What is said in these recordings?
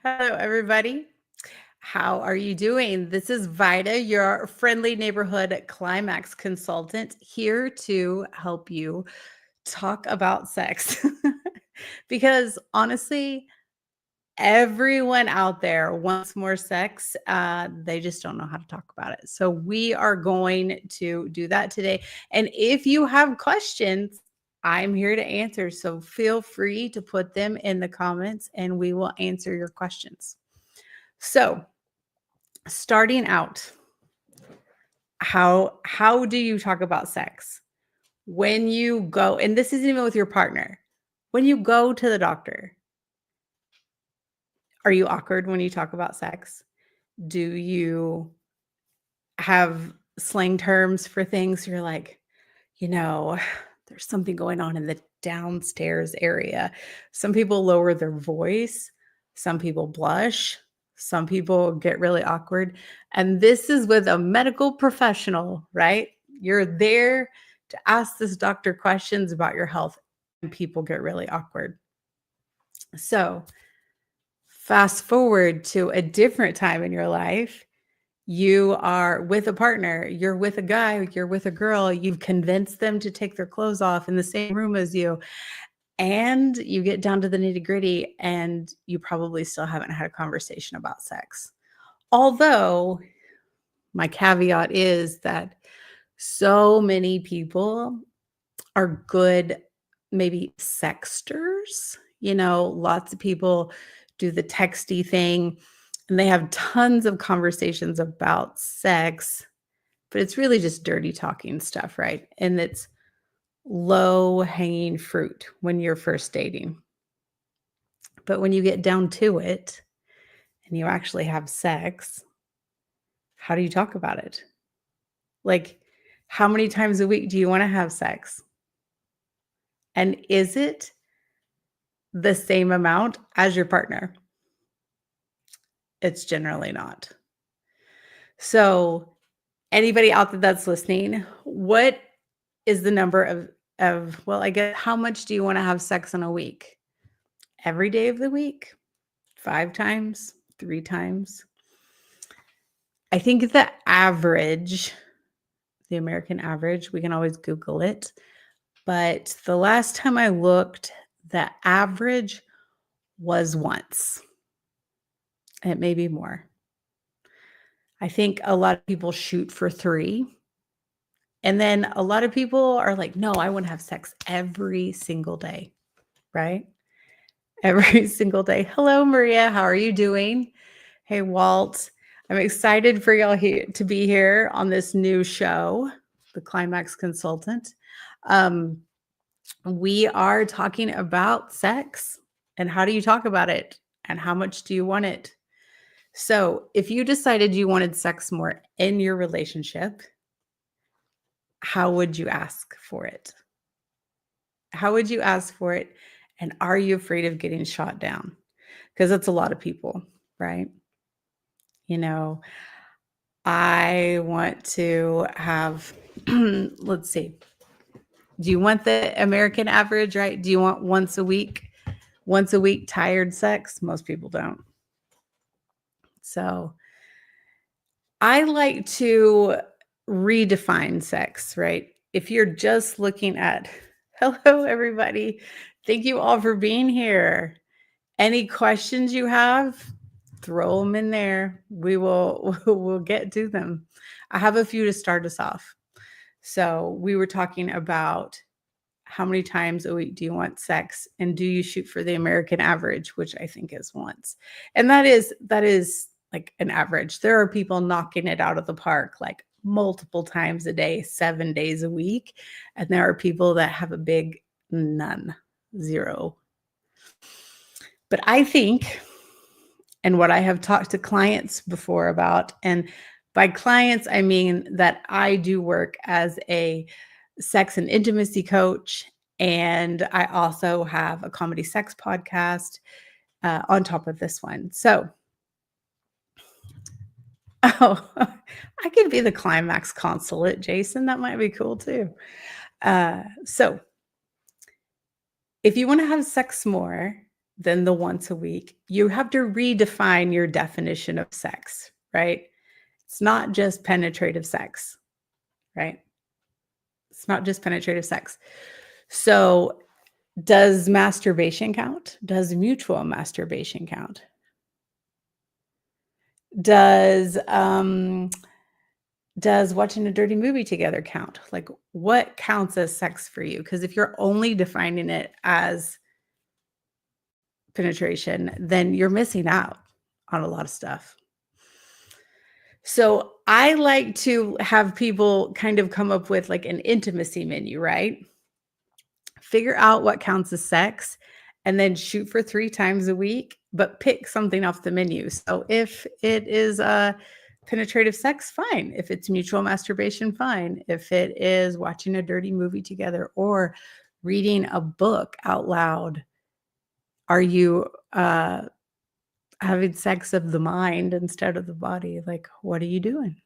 Hello, everybody. How are you doing? This is Vida, your friendly neighborhood Climax Consultant, here to help you talk about sex. Because honestly, everyone out there wants more sex. They just don't know how to talk about it. So, we are going to do that today. And if you have questions, I'm here to answer. So, feel free to put them in the comments and we will answer your questions. So, starting out, how do you talk about sex? When you go, and this isn't even with your partner, when you go to the doctor, are you awkward when you talk about sex? Do you have slang terms for things? You're like, you know, there's something going on in the downstairs area. Some people lower their voice, some people blush, some people get really awkward. And this is with a medical professional, right? You're there to ask this doctor questions about your health, and people get really awkward. So, fast forward to a different time in your life. You are with a partner, you're with a guy, you're with a girl, you've convinced them to take their clothes off in the same room as you, and you get down to the nitty-gritty, and you probably still haven't had a conversation about sex. Although, my caveat is that so many people are good, maybe sexters. Lots of people do the texty thing and they have tons of conversations about sex, but it's really just dirty talking stuff, right? And it's low hanging fruit when you're first dating. But when you get down to it and you actually have sex, how do you talk about it? Like, how many times a week do you want to have sex? And is it the same amount as your partner? It's generally not. So, anybody out there that's listening, what is the number of well, I guess, how much do you want to have sex in a week? Every day of the week? 5 times? 3 times? I think the average, the American average, we can always Google it, but the last time I looked, the average was once. It may be more. I think a lot of people shoot for 3. And then a lot of people are like, no, I want to have sex every single day, right? Every single day. Hello, Maria. How are you doing? Hey, Walt. I'm excited for y'all to be here on this new show, the Climax Consultant. We are talking about sex and how do you talk about it and how much do you want it? So, if you decided you wanted sex more in your relationship, how would you ask for it? How would you ask for it? And are you afraid of getting shot down? Because that's a lot of people, right? I want to have, let's see. Do you want the American average, right? Do you want once a week tired sex? Most people don't. So I like to redefine sex, right? If you're just looking at, hello, everybody. Thank you all for being here. Any questions you have, throw them in there. We'll get to them. I have a few to start us off. So we were talking about how many times a week do you want sex, and do you shoot for the American average, which I think is once. And that is like an average. There are people knocking it out of the park like multiple times a day, 7 days a week. And there are people that have a big none, 0. But I think, and what I have talked to clients before about, and by clients, I mean that I do work as a sex and intimacy coach, and I also have a comedy sex podcast on top of this one. So, I could be the Climax Consulate, Jason. That might be cool too. So, if you want to have sex more, than the once a week. You have to redefine your definition of sex, right? It's not just penetrative sex, right? It's not just penetrative sex. So, does masturbation count? Does mutual masturbation count? Does watching a dirty movie together count? Like, what counts as sex for you? Because if you're only defining it as penetration, then you're missing out on a lot of stuff. So I like to have people kind of come up with like an intimacy menu, right? Figure out what counts as sex and then shoot for 3 times a week, but pick something off the menu. So if it is penetrative sex, fine. If it's mutual masturbation, fine. If it is watching a dirty movie together or reading a book out loud, are you having sex of the mind instead of the body? Like, what are you doing?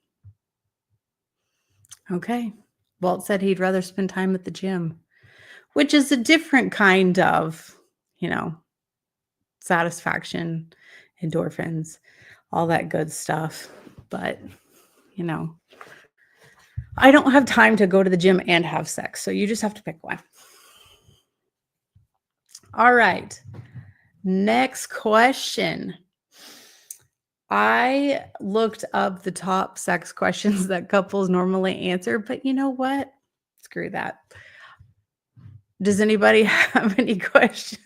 Okay. Walt said he'd rather spend time at the gym, which is a different kind of, satisfaction, endorphins, all that good stuff. But, you know, I don't have time to go to the gym and have sex. So you just have to pick one. All right. Next question. I looked up the top sex questions that couples normally answer, but you know what? Screw that. Does anybody have any questions?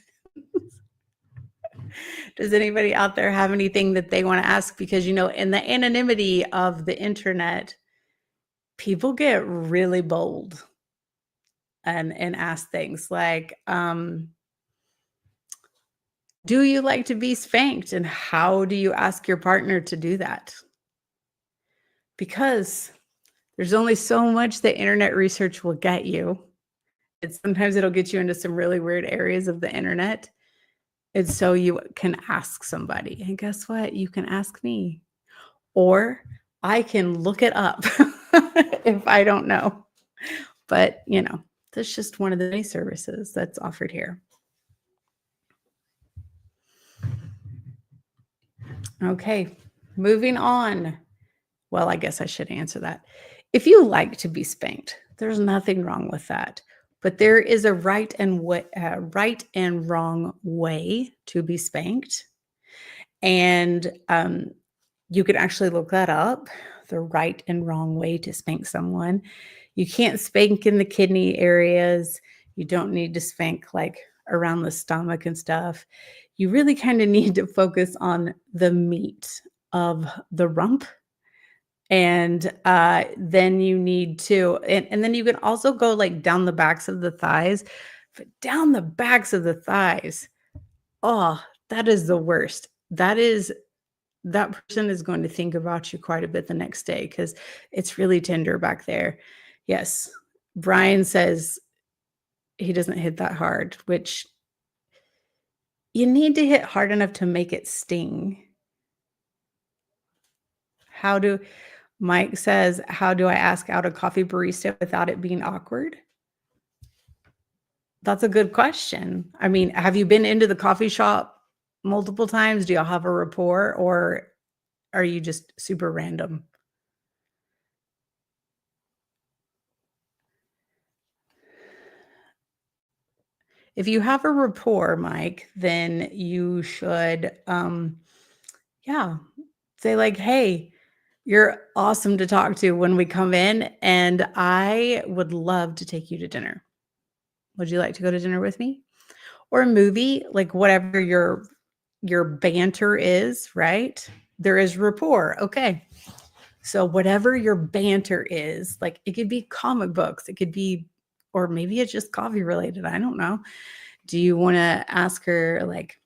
Does anybody out there have anything that they want to ask? Because, in the anonymity of the internet, people get really bold and ask things like, do you like to be spanked? And how do you ask your partner to do that? Because there's only so much that internet research will get you. Sometimes it'll get you into some really weird areas of the internet. And so you can ask somebody. And guess what? You can ask me. Or I can look it up if I don't know. But, that's just one of the many services that's offered here. Okay, moving on. Well, I guess I should answer that. If you like to be spanked, there's nothing wrong with that. But there is a right and wrong way to be spanked. And you can actually look that up, the right and wrong way to spank someone. You can't spank in the kidney areas. You don't need to spank like around the stomach and stuff. You really kind of need to focus on the meat of the rump. And then you need to, and then you can also go like down the backs of the thighs. But down the backs of the thighs, oh, that is the worst. That person is going to think about you quite a bit the next day because it's really tender back there. Yes. Brian says he doesn't hit that hard, which you need to hit hard enough to make it sting. Mike says, how do I ask out a coffee barista without it being awkward? That's a good question. I mean, have you been into the coffee shop multiple times? Do y'all have a rapport or are you just super random? If you have a rapport, Mike, then you should, say like, hey, you're awesome to talk to when we come in, and I would love to take you to dinner. Would you like to go to dinner with me? Or a movie, like whatever your banter is, right? There is rapport. Okay. So whatever your banter is, like it could be comic books, it could be, or maybe it's just coffee related. I don't know. Do you want to ask her like,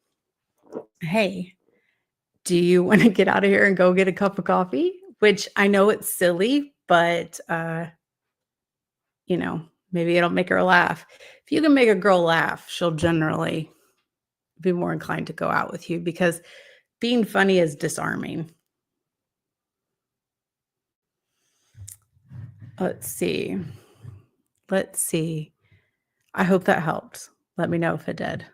hey, do you want to get out of here and go get a cup of coffee? Which I know it's silly, but maybe it'll make her laugh. If you can make a girl laugh, she'll generally be more inclined to go out with you because being funny is disarming. Let's see. I hope that helped. Let me know if it did.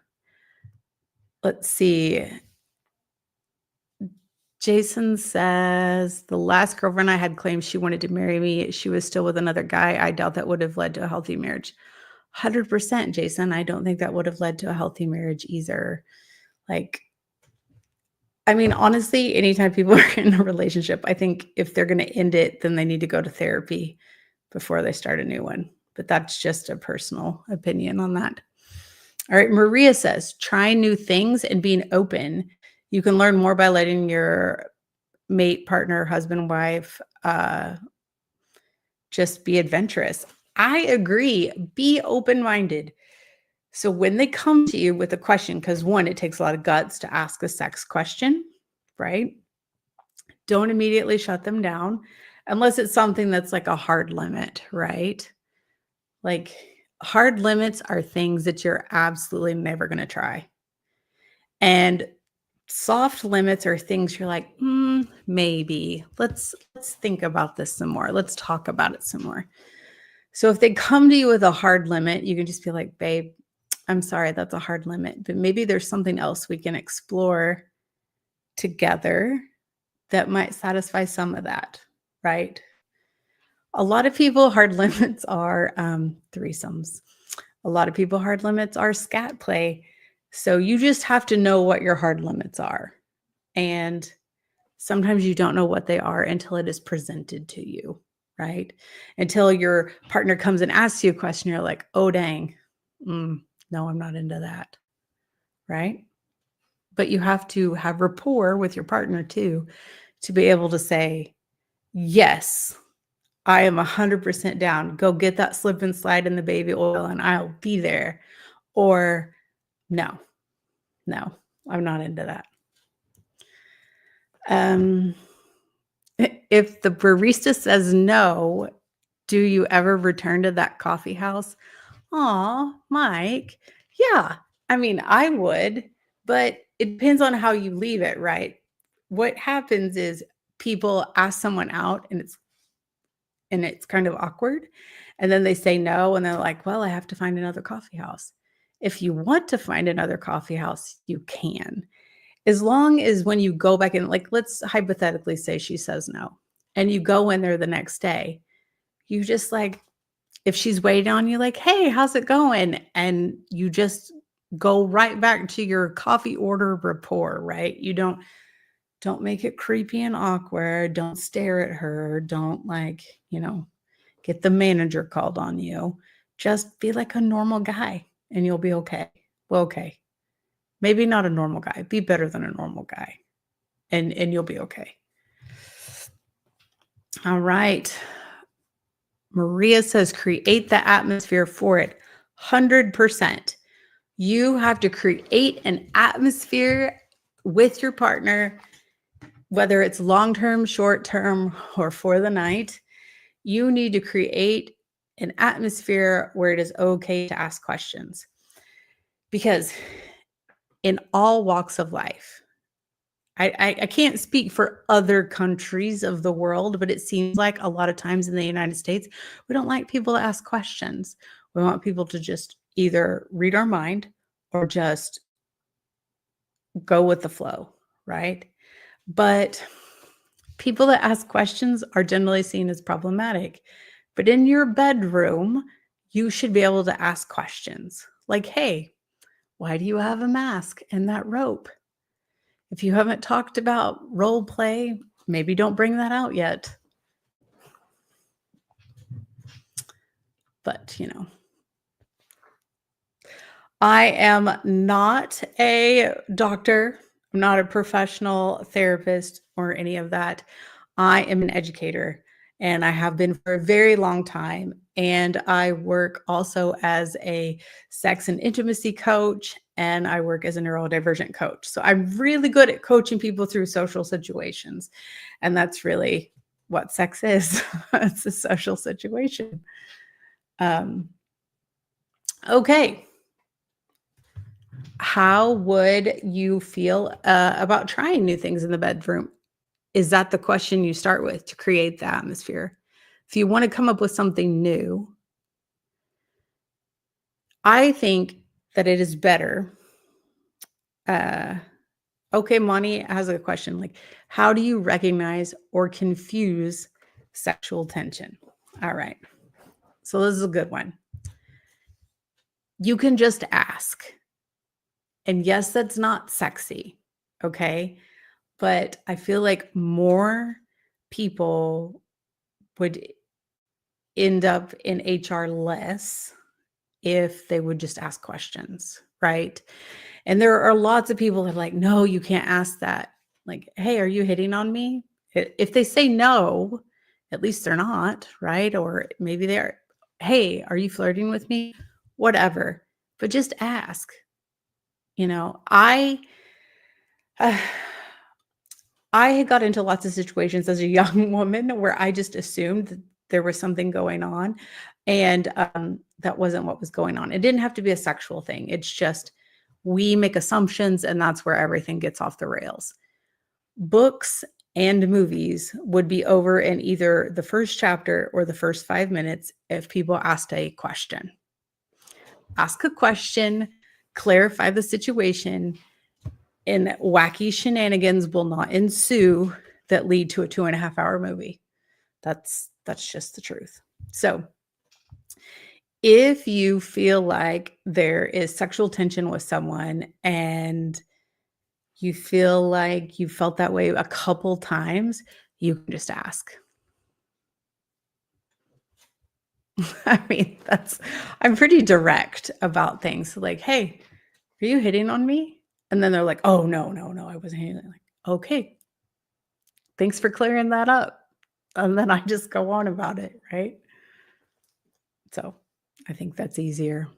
Let's see. Jason says, the last girlfriend I had claimed she wanted to marry me. She was still with another guy. I doubt that would have led to a healthy marriage. 100%, Jason. I don't think that would have led to a healthy marriage either. Like, I mean, honestly, anytime people are in a relationship, I think if they're going to end it, then they need to go to therapy before they start a new one. But that's just a personal opinion on that. All right. Maria says, try new things and being open. You can learn more by letting your mate, partner, husband, wife, just be adventurous. I agree. Be open-minded. So when they come to you with a question, because one, it takes a lot of guts to ask a sex question, right? Don't immediately shut them down unless it's something that's like a hard limit, right? Like hard limits are things that you're absolutely never going to try. And soft limits are things you're like, maybe. Let's think about this some more. Let's talk about it some more. So if they come to you with a hard limit, you can just be like, babe, I'm sorry, that's a hard limit, but maybe there's something else we can explore together that might satisfy some of that, right? A lot of people, hard limits are threesomes. A lot of people, hard limits are scat play. So you just have to know what your hard limits are. And sometimes you don't know what they are until it is presented to you, right? Until your partner comes and asks you a question, you're like, oh, dang, no, I'm not into that, right? But you have to have rapport with your partner too, to be able to say, yes, I am 100% down. Go get that slip and slide in the baby oil and I'll be there. Or no, I'm not into that. If the barista says no, do you ever return to that coffee house? Aw, Mike. Yeah, I mean, I would, but it depends on how you leave it, right? What happens is people ask someone out and it's kind of awkward. And then they say no, and they're like, well, I have to find another coffee house. If you want to find another coffee house, you can. As long as when you go back in, like, let's hypothetically say she says no, and you go in there the next day, you just like, if she's waiting on you, like, hey, how's it going? And you just go right back to your coffee order rapport, right? You don't make it creepy and awkward. Don't stare at her. Don't like, get the manager called on you. Just be like a normal guy and you'll be okay. Well, okay. Maybe not a normal guy. Be better than a normal guy. And you'll be okay. All right. Maria says, create the atmosphere for it. 100%. You have to create an atmosphere with your partner, whether it's long-term, short-term, or for the night. You need to create an atmosphere where it is okay to ask questions. Because in all walks of life, I can't speak for other countries of the world, but it seems like a lot of times in the United States, we don't like people to ask questions. We want people to just either read our mind or just go with the flow, right? But people that ask questions are generally seen as problematic. But in your bedroom, you should be able to ask questions like, hey, why do you have a mask and that rope? If you haven't talked about role play, maybe don't bring that out yet. But, I am not a doctor. I'm not a professional therapist or any of that. I am an educator and I have been for a very long time. And I work also as a sex and intimacy coach and I work as a neurodivergent coach. So I'm really good at coaching people through social situations. And that's really what sex is. It's a social situation. Okay. How would you feel about trying new things in the bedroom? Is that the question you start with to create the atmosphere? If you want to come up with something new, I think that it is better Okay, Monte has a question like, how do you recognize or confuse sexual tension? All right. So this is a good one. You can just ask. And yes, that's not sexy. Okay. But I feel like more people would end up in HR less if they would just ask questions, right? And there are lots of people that are like, no, you can't ask that. Like, hey, are you hitting on me? If they say no, at least they're not, right? Or maybe they're, hey, are you flirting with me? Whatever. But just ask. I uh, I had got into lots of situations as a young woman where I just assumed that there was something going on, and that wasn't what was going on. It didn't have to be a sexual thing. It's just we make assumptions, and that's where everything gets off the rails. Books and movies would be over in either the first chapter or the first 5 minutes if people asked a question. Ask a question, clarify the situation, and wacky shenanigans will not ensue that lead to a 2.5 hour movie. That's just the truth. So if you feel like there is sexual tension with someone and you feel like you felt that way a couple times, you can just ask. I mean, I'm pretty direct about things. Like, hey, are you hitting on me? And then they're like, oh, no, I wasn't hitting. Like, okay, thanks for clearing that up. And then I just go on about it, right? So I think that's easier.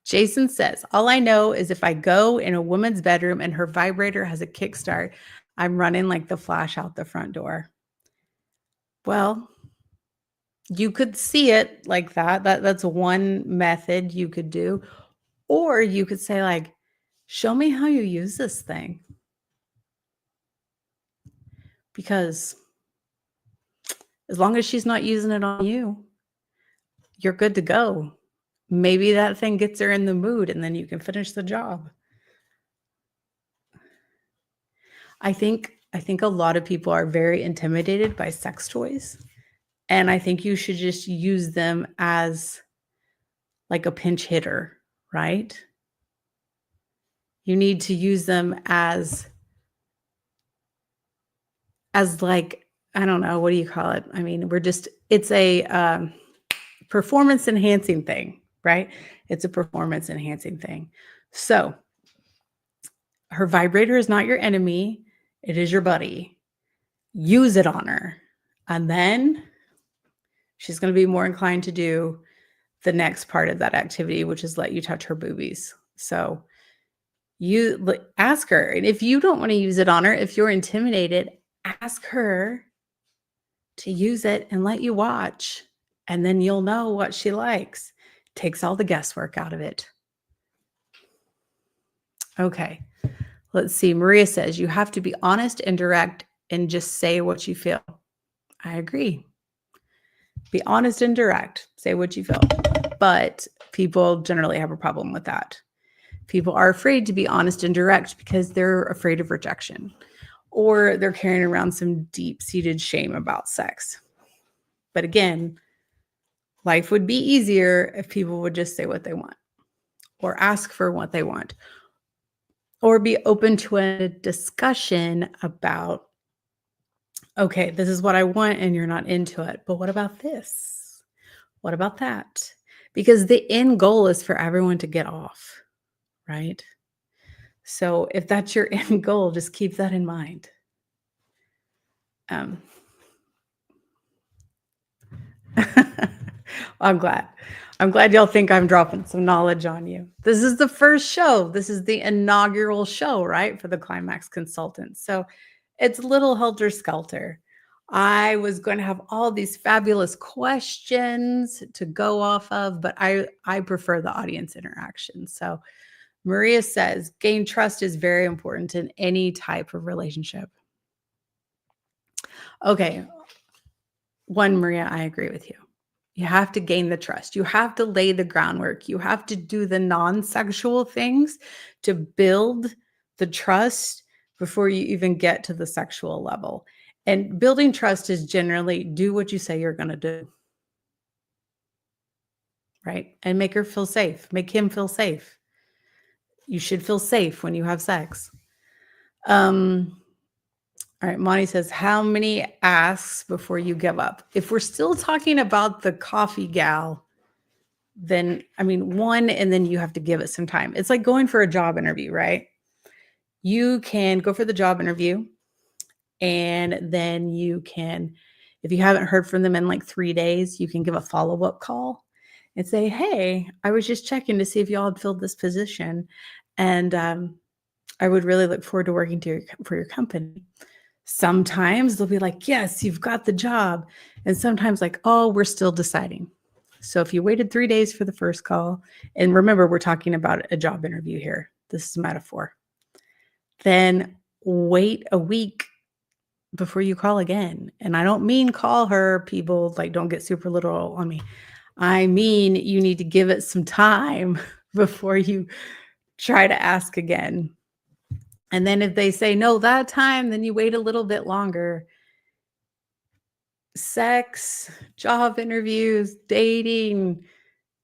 Jason says, all I know is if I go in a woman's bedroom and her vibrator has a kickstart, I'm running like the Flash out the front door. Well, you could see it like that. That's one method you could do. Or you could say like, show me how you use this thing. Because as long as she's not using it on you, you're good to go. Maybe that thing gets her in the mood and then you can finish the job. I think a lot of people are very intimidated by sex toys. And I think you should just use them as like a pinch hitter, right? You need to use them as like, I don't know, what do you call it? I mean, it's a performance enhancing thing, right? It's a performance enhancing thing. So her vibrator is not your enemy. It is your buddy. Use it on her. And then she's going to be more inclined to do the next part of that activity, which is let you touch her boobies. So you ask her. And if you don't want to use it on her, if you're intimidated, ask her to use it and let you watch. And then you'll know what she likes. Takes all the guesswork out of it. Okay. Let's see. Maria says, you have to be honest and direct and just say what you feel. I agree. Be honest and direct. Say what you feel. But people generally have a problem with that. People are afraid to be honest and direct because they're afraid of rejection, or they're carrying around some deep-seated shame about sex. But again, life would be easier if people would just say what they want or ask for what they want or be open to a discussion about, okay, this is what I want and you're not into it, but what about this? What about that? Because the end goal is for everyone to get off, right? So if that's your end goal, just keep that in mind. I'm glad. I'm glad y'all think I'm dropping some knowledge on you. This is the first show. This is the inaugural show, right, for the Climax Consultant. So it's a little helter-skelter. I was going to have all these fabulous questions to go off of, but I prefer the audience interaction. So Maria says, gain trust is very important in any type of relationship. Okay. One, Maria, I agree with you. You have to gain the trust. You have to lay the groundwork. You have to do the non-sexual things to build the trust before you even get to the sexual level. And building trust is generally do what you say you're going to do, right? And make her feel safe. Make him feel safe. You should feel safe when you have sex. All right, Monty says, how many asks before you give up? If we're still talking about the coffee gal, then, I mean, one, and then you have to give it some time. It's like going for a job interview, right? You can go for the job interview, and then you can, if you haven't heard from them in like 3 days, you can give a follow-up call and say, hey, I was just checking to see if y'all had filled this position. And I would really look forward to working for your company. Sometimes they'll be like, yes, you've got the job. And sometimes like, oh, we're still deciding. So if you waited 3 days for the first call, and remember, we're talking about a job interview here. This is a metaphor. Then wait a week before you call again. And I don't mean call her, people, like don't get super literal on me. I mean, you need to give it some time before you try to ask again. And then if they say no that time, then you wait a little bit longer. Sex, job interviews, dating,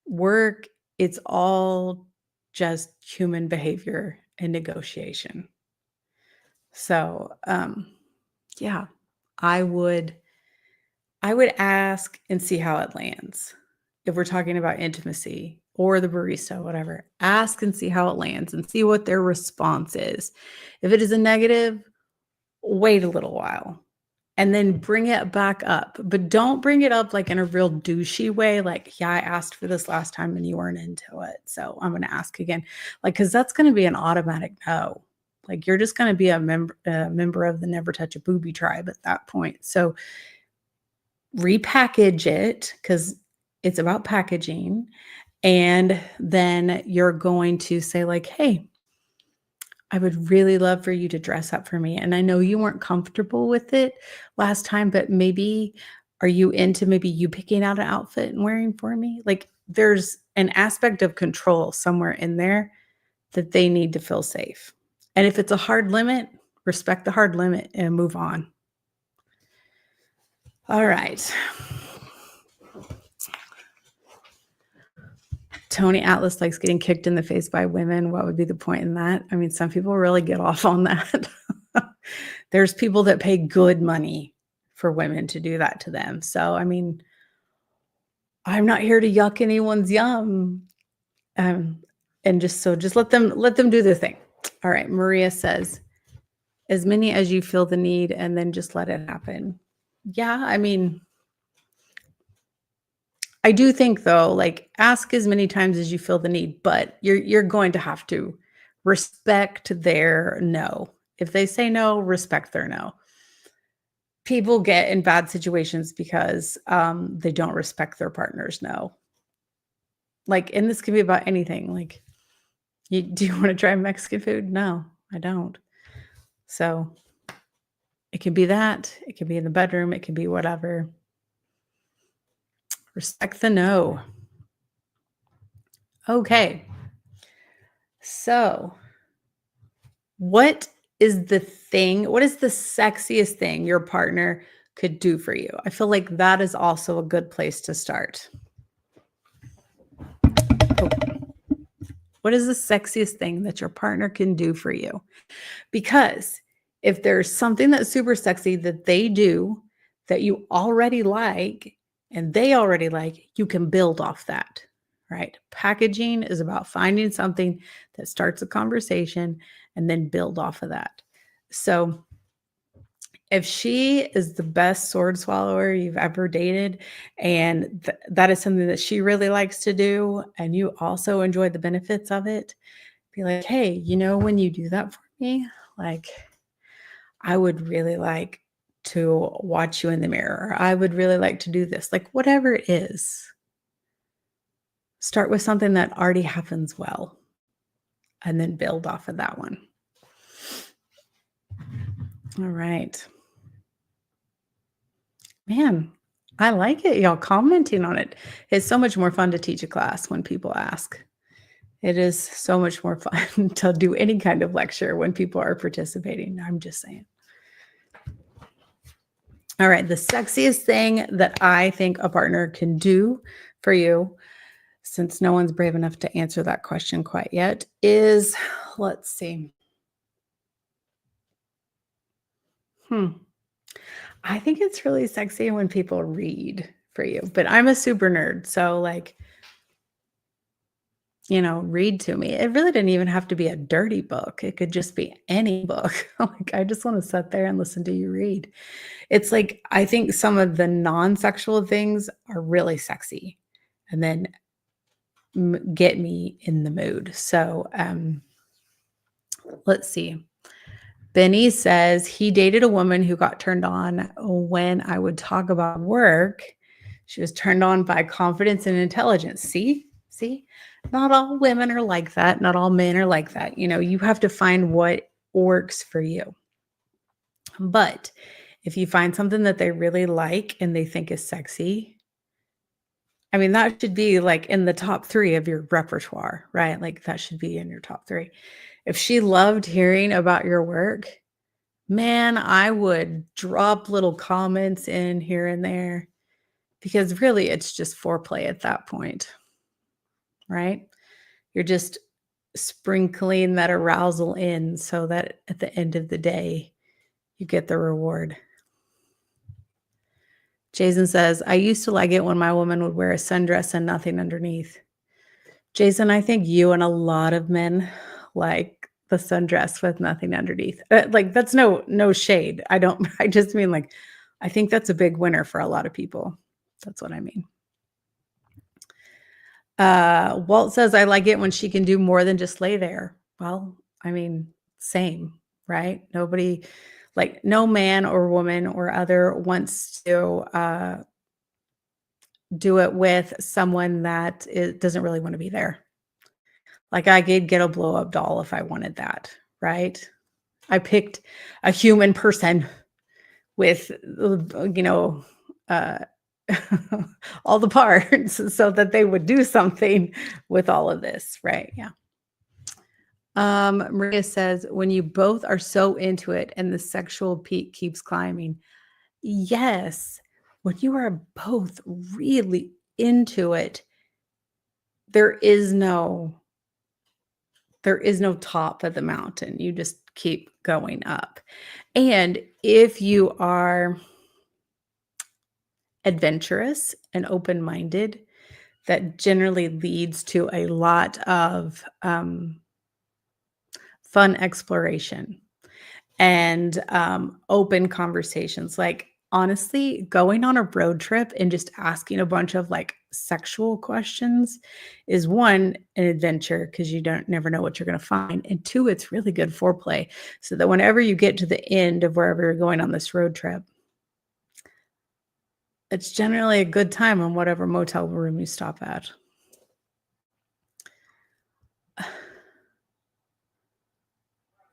work, it's all just human behavior and negotiation. So, yeah, I would ask and see how it lands. If we're talking about intimacy or the barista, whatever, ask and see how it lands and see what their response is. If it is a negative, wait a little while and then bring it back up. But don't bring it up like in a real douchey way. Like, yeah, I asked for this last time and you weren't into it, so I'm going to ask again. Like, because that's going to be an automatic no. Like, you're just going to be a member of the Never Touch a Booby tribe at that point. So repackage it, because it's about packaging. And then you're going to say like, hey, I would really love for you to dress up for me. And I know you weren't comfortable with it last time, but maybe are you into maybe you picking out an outfit and wearing for me? Like, there's an aspect of control somewhere in there that they need to feel safe. And if it's a hard limit, respect the hard limit and move on. All right. Tony Atlas likes getting kicked in the face by women. What would be the point in that? I mean, some people really get off on that. There's people that pay good money for women to do that to them. So, I mean, I'm not here to yuck anyone's yum. And just let them do their thing. All right. Maria says, as many as you feel the need, and then just let it happen. Yeah. I mean, I do think though, like, ask as many times as you feel the need, but you're going to have to respect their no. If they say no, respect their no. People get in bad situations because they don't respect their partner's no. Like, and this can be about anything. Like, do you want to try Mexican food? No, I don't. So it can be that. It can be in the bedroom. It can be whatever. Respect the no. Okay. So what is the sexiest thing your partner could do for you? I feel like that is also a good place to start. What is the sexiest thing that your partner can do for you? Because if there's something that's super sexy that they do that you already like and they already like, you can build off that, right? Packaging is about finding something that starts a conversation and then build off of that. So if she is the best sword swallower you've ever dated, and that is something that she really likes to do, and you also enjoy the benefits of it, be like, hey, when you do that for me, like, I would really like to watch you in the mirror. I would really like to do this. Like, whatever it is, start with something that already happens well and then build off of that one. All right. Man, I like it, y'all commenting on it. It's so much more fun to teach a class when people ask. It is so much more fun to do any kind of lecture when people are participating. I'm just saying. All right, the sexiest thing that I think a partner can do for you, since no one's brave enough to answer that question quite yet, is, let's see. I think it's really sexy when people read for you, but I'm a super nerd, so like, read to me. It really didn't even have to be a dirty book. It could just be any book. Like, I just want to sit there and listen to you read. It's like, I think some of the non-sexual things are really sexy and then get me in the mood. So, let's see. Benny says he dated a woman who got turned on when I would talk about work. She was turned on by confidence and intelligence. See, not all women are like that. Not all men are like that. You have to find what works for you. But if you find something that they really like and they think is sexy, I mean, that should be like in the top 3 of your repertoire, right? Like that should be in your top 3. If she loved hearing about your work, man, I would drop little comments in here and there because really it's just foreplay at that point, right? You're just sprinkling that arousal in so that at the end of the day, you get the reward. Jason says, I used to like it when my woman would wear a sundress and nothing underneath. Jason, I think you and a lot of men like the sundress with nothing underneath. Like that's no shade. I just mean like, I think that's a big winner for a lot of people. That's what I mean. Walt says, I like it when she can do more than just lay there. Well, I mean, same, right? Nobody, like no man or woman or other wants to do it with someone that doesn't really want to be there. Like I could get a blow up doll if I wanted that, right? I picked a human person with, uh, all the parts so that they would do something with all of this, right? Yeah. Maria says, when you both are so into it and the sexual peak keeps climbing. Yes. When you are both really into it, there is no top of the mountain. You just keep going up. And if you are adventurous and open-minded, that generally leads to a lot of fun exploration and open conversations. Like honestly, going on a road trip and just asking a bunch of like sexual questions is one, an adventure because you never know what you're going to find. And 2, it's really good foreplay so that whenever you get to the end of wherever you're going on this road trip, it's generally a good time on whatever motel room you stop at.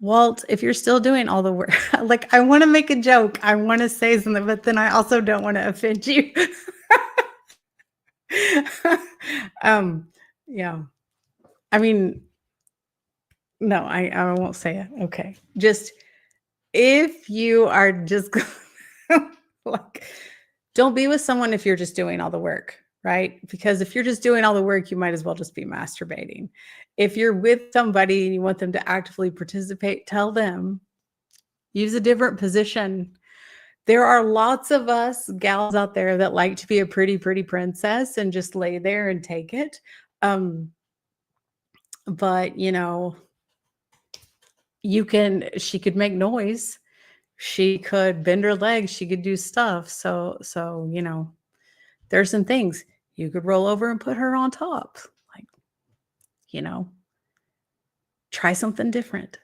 Walt, if you're still doing all the work, like I want to make a joke, I want to say something, but then I also don't want to offend you. Yeah. I mean, no, I won't say it. Okay. Just if you are just like, don't be with someone if you're just doing all the work, right? Because if you're just doing all the work, you might as well just be masturbating. If you're with somebody and you want them to actively participate, tell them, use a different position. There are lots of us gals out there that like to be a pretty princess and just lay there and take it. But she could make noise. She could bend her legs. She could do stuff. So, there's some things you could roll over and put her on top. Like, try something different.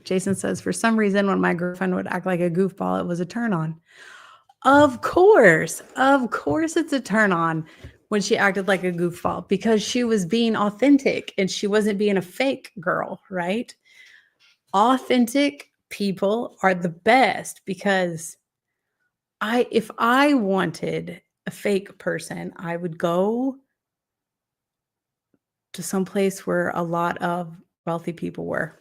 Jason says, for some reason, when my girlfriend would act like a goofball, it was a turn on. Of course it's a turn on when she acted like a goofball because she was being authentic and she wasn't being a fake girl, right? Authentic people are the best because if I wanted a fake person, I would go to some place where a lot of wealthy people were.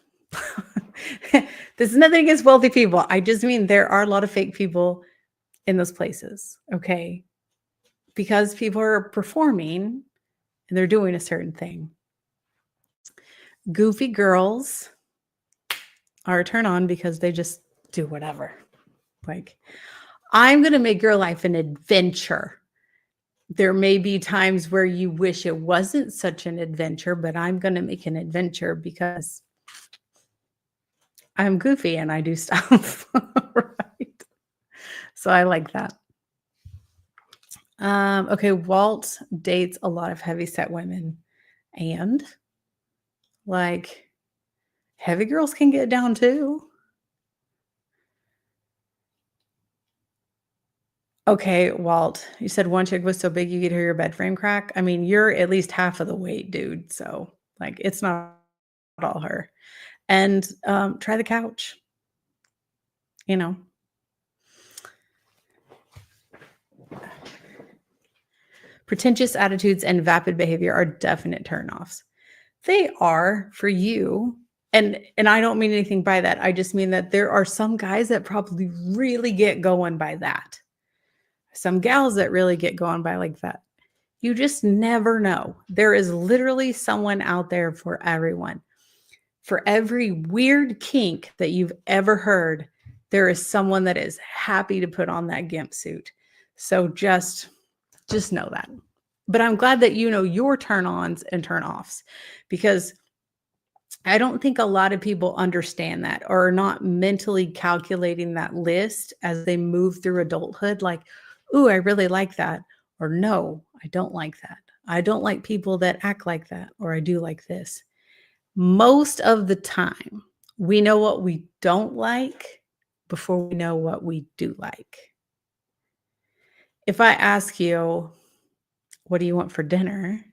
There's nothing against wealthy people. I just mean there are a lot of fake people in those places, okay? Because people are performing and they're doing a certain thing. Goofy girls are a turn on because they just do whatever. Like, I'm going to make your life an adventure. There may be times where you wish it wasn't such an adventure, but I'm going to make an adventure because I'm goofy and I do stuff. Right. So I like that. Okay. Walt dates a lot of heavyset women, and like heavy girls can get down too. Okay, Walt, you said one chick was so big you could hear your bed frame crack. I mean, you're at least half of the weight, dude. So, like, it's not all her. And try the couch. You know, pretentious attitudes and vapid behavior are definite turnoffs. They are for you. And I don't mean anything by that. I just mean that there are some guys that probably really get going by that. Some gals that really get going by like that. You just never know. There is literally someone out there for everyone. For every weird kink that you've ever heard, there is someone that is happy to put on that gimp suit. So just know that. But I'm glad that you know your turn-ons and turn-offs, because I don't think a lot of people understand that or are not mentally calculating that list as they move through adulthood. Like, ooh, I really like that. Or no, I don't like that. I don't like people that act like that. Or I do like this. Most of the time, we know what we don't like before we know what we do like. If I ask you, what do you want for dinner?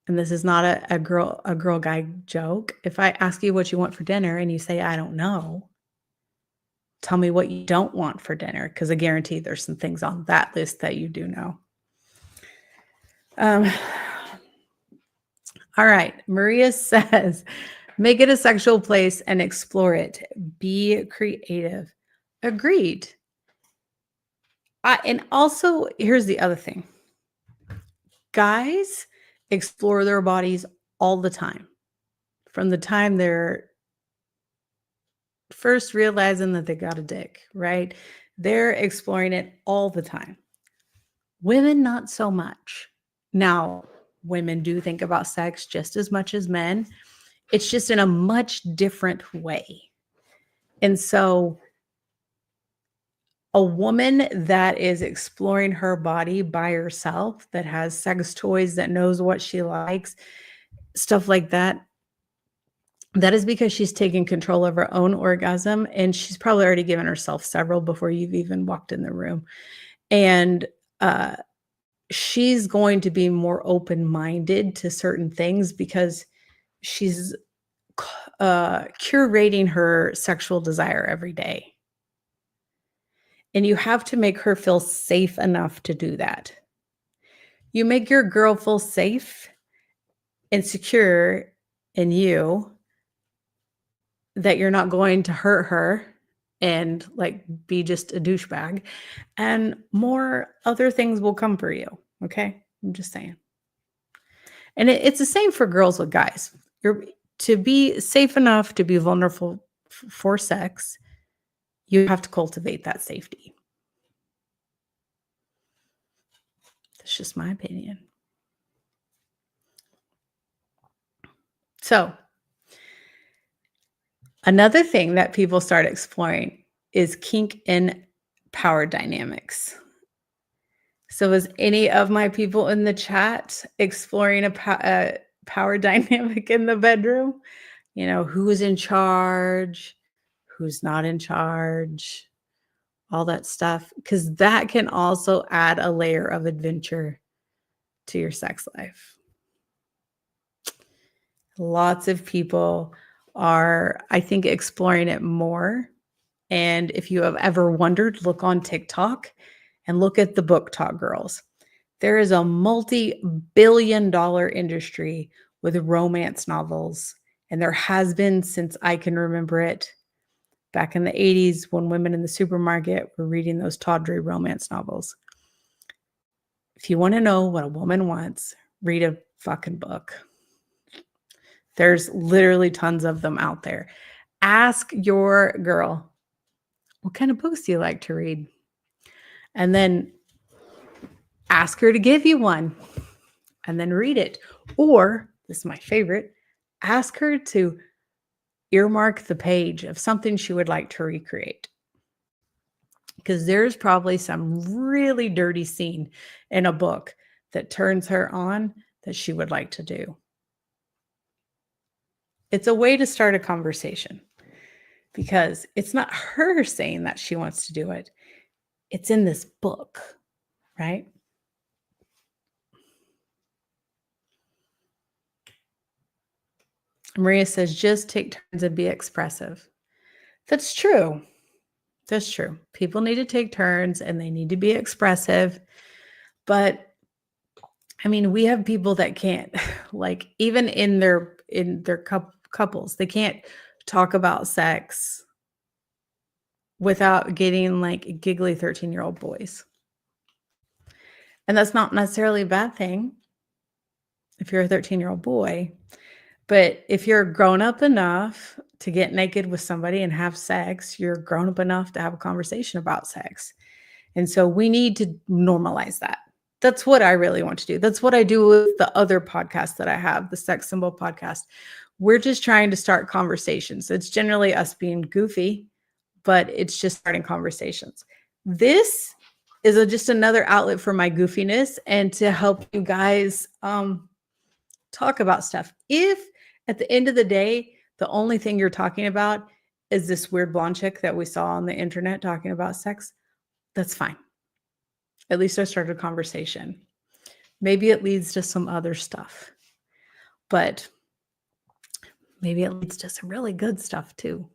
And this is not a girl guy joke. If I ask you what you want for dinner and you say, I don't know, tell me what you don't want for dinner, because I guarantee there's some things on that list that you do know. All right. Maria says, make it a sexual place and explore it. Be creative. Agreed. And also, here's the other thing. Guys explore their bodies all the time. From the time they're first realizing that they got a dick, right? They're exploring it all the time. Women, not so much. Now, women do think about sex just as much as men. It's just in a much different way. And so a woman that is exploring her body by herself, that has sex toys, that knows what she likes, stuff like that, that is because she's taking control of her own orgasm, and she's probably already given herself several before you've even walked in the room. And she's going to be more open-minded to certain things because she's curating her sexual desire every day. And you have to make her feel safe enough to do that. You make your girl feel safe and secure in you, that you're not going to hurt her and like be just a douchebag, and more other things will come for you. Okay. I'm just saying. And it's the same for girls with guys. To be safe enough to be vulnerable for sex, you have to cultivate that safety. That's just my opinion. So, another thing that people start exploring is kink in power dynamics. So, is any of my people in the chat exploring a power dynamic in the bedroom? You know, who is in charge, who's not in charge, all that stuff, because that can also add a layer of adventure to your sex life. Lots of people are, I think, exploring it more. And if you have ever wondered, look on TikTok and look at the Book Talk girls. There is a multi-billion-dollar industry with romance novels, and there has been since I can remember it. Back in the 80s, when women in the supermarket were reading those tawdry romance novels. If you want to know what a woman wants, read a fucking book. There's literally tons of them out there. Ask your girl, what kind of books do you like to read? And then ask her to give you one and then read it. Or, this is my favorite, ask her to earmark the page of something she would like to recreate. Because there's probably some really dirty scene in a book that turns her on that she would like to do. It's a way to start a conversation because it's not her saying that she wants to do it. It's in this book, right? Maria says, just take turns and be expressive. That's true. That's true. People need to take turns and they need to be expressive. But I mean, we have people that can't, like, even in their couples, they can't talk about sex without getting like giggly 13-year-old boys. And that's not necessarily a bad thing if you're a 13-year-old boy. But if you're grown up enough to get naked with somebody and have sex, you're grown up enough to have a conversation about sex. And so we need to normalize that. That's what I really want to do. That's what I do with the other podcast that I have, the Sex Symbol podcast. We're just trying to start conversations. It's generally us being goofy, but it's just starting conversations. This is just another outlet for my goofiness and to help you guys talk about stuff. If at the end of the day, the only thing you're talking about is this weird blonde chick that we saw on the internet talking about sex, that's fine. At least I started a conversation. Maybe it leads to some other stuff, but maybe it leads to some really good stuff too.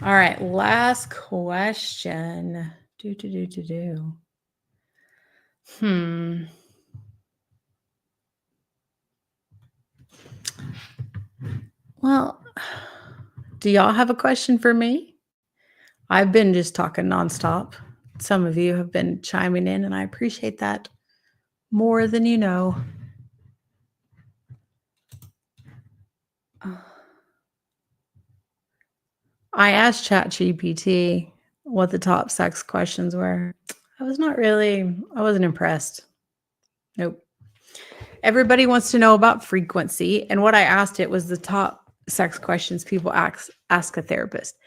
All right, last question. Well, do y'all have a question for me? I've been just talking nonstop. Some of you have been chiming in, and I appreciate that more than you know. I asked ChatGPT what the top sex questions were. I wasn't impressed. Nope. Everybody wants to know about frequency. And what I asked it was the top sex questions people ask a therapist.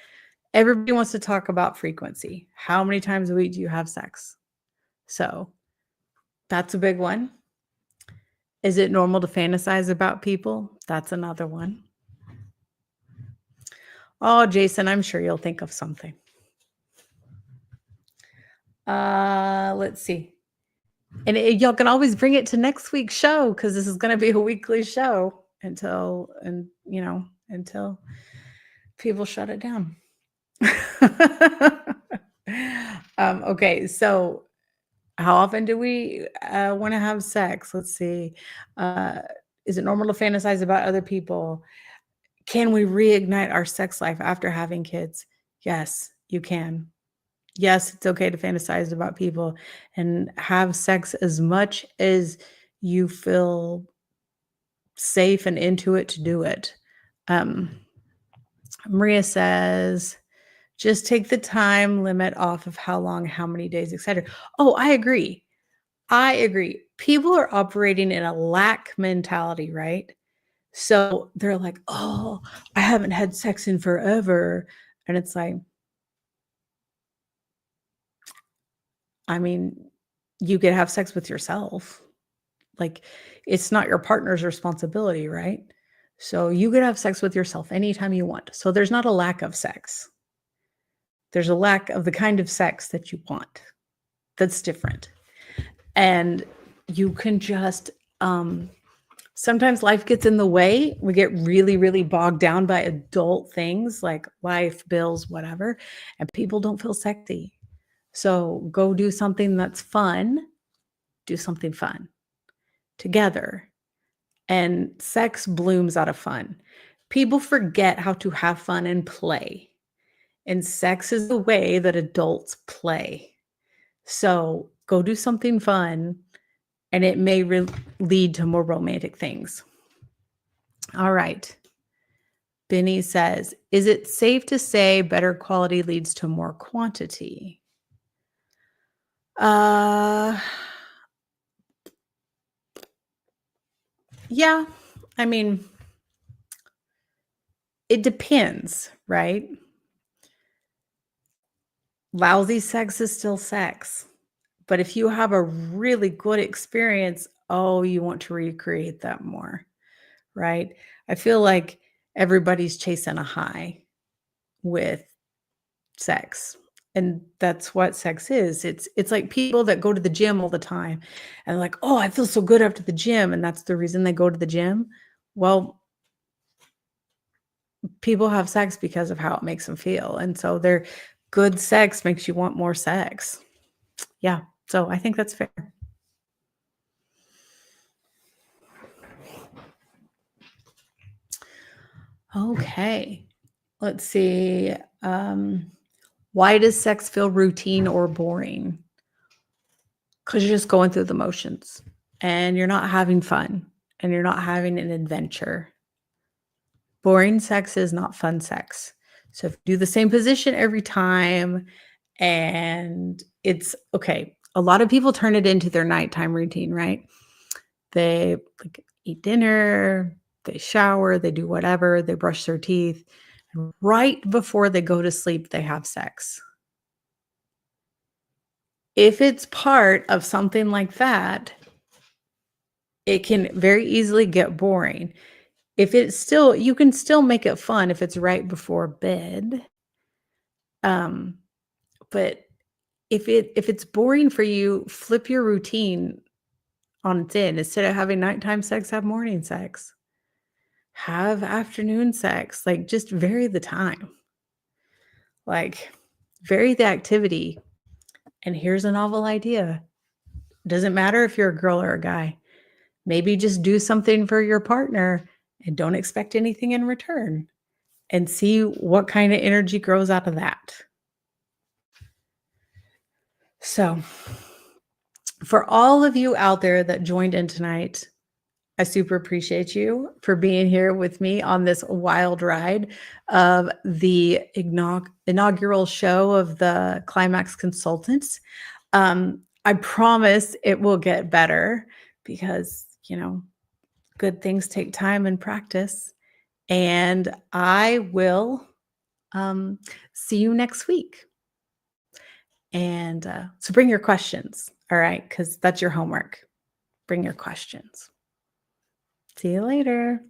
Everybody wants to talk about frequency. How many times a week do you have sex? So that's a big one. Is it normal to fantasize about people? That's another one. Oh, Jason, I'm sure you'll think of something. Let's see. And y'all can always bring it to next week's show because this is going to be a weekly show until people shut it down. Okay, so how often do we want to have sex? Let's see. Is it normal to fantasize about other people? Can we reignite our sex life after having kids? Yes, you can. Yes, it's okay to fantasize about people and have sex as much as you feel safe and into it to do it. Maria says, just take the time limit off of how long, how many days, etc. Oh, I agree. People are operating in a lack mentality, right? So they're like, oh, I haven't had sex in forever. And it's like, I mean, you could have sex with yourself. Like, it's not your partner's responsibility, right? So you could have sex with yourself anytime you want. So there's not a lack of sex. There's a lack of the kind of sex that you want. That's different. And you can just Sometimes life gets in the way. We get really, really bogged down by adult things like life, bills, whatever, and people don't feel sexy. So go do something that's fun. Do something fun together. And sex blooms out of fun. People forget how to have fun and play. And sex is the way that adults play. So go do something fun, and it may lead to more romantic things. All right. Benny says, is it safe to say better quality leads to more quantity? Yeah. I mean, it depends, right? Lousy sex is still sex. But if you have a really good experience, oh, you want to recreate that more, right? I feel like everybody's chasing a high with sex. And that's what sex is. It's like people that go to the gym all the time and like, "Oh, I feel so good after the gym," and that's the reason they go to the gym. Well, people have sex because of how it makes them feel. And so their good sex makes you want more sex. Yeah. So I think that's fair. Okay. Let's see. Why does sex feel routine or boring? Because you're just going through the motions and you're not having fun and you're not having an adventure. Boring sex is not fun sex. So if you do the same position every time and it's okay, a lot of people turn it into their nighttime routine, right? They like eat dinner, they shower, they do whatever, they brush their teeth. And right before they go to sleep, they have sex. If it's part of something like that, it can very easily get boring. If it's still you can still make it fun if it's right before bed. Um, but if it's boring for you, flip your routine on its end. Instead of having nighttime sex, have morning sex. Have afternoon sex. Like just vary the time. Like vary the activity. And here's a novel idea. Doesn't matter if you're a girl or a guy. Maybe just do something for your partner and don't expect anything in return and see what kind of energy grows out of that. So, for all of you out there that joined in tonight, I super appreciate you for being here with me on this wild ride of the inaugural show of the Climax Consultants. I promise it will get better because, good things take time and practice. And I will see you next week. And so bring your questions, all right? Because that's your homework. Bring your questions. See you later.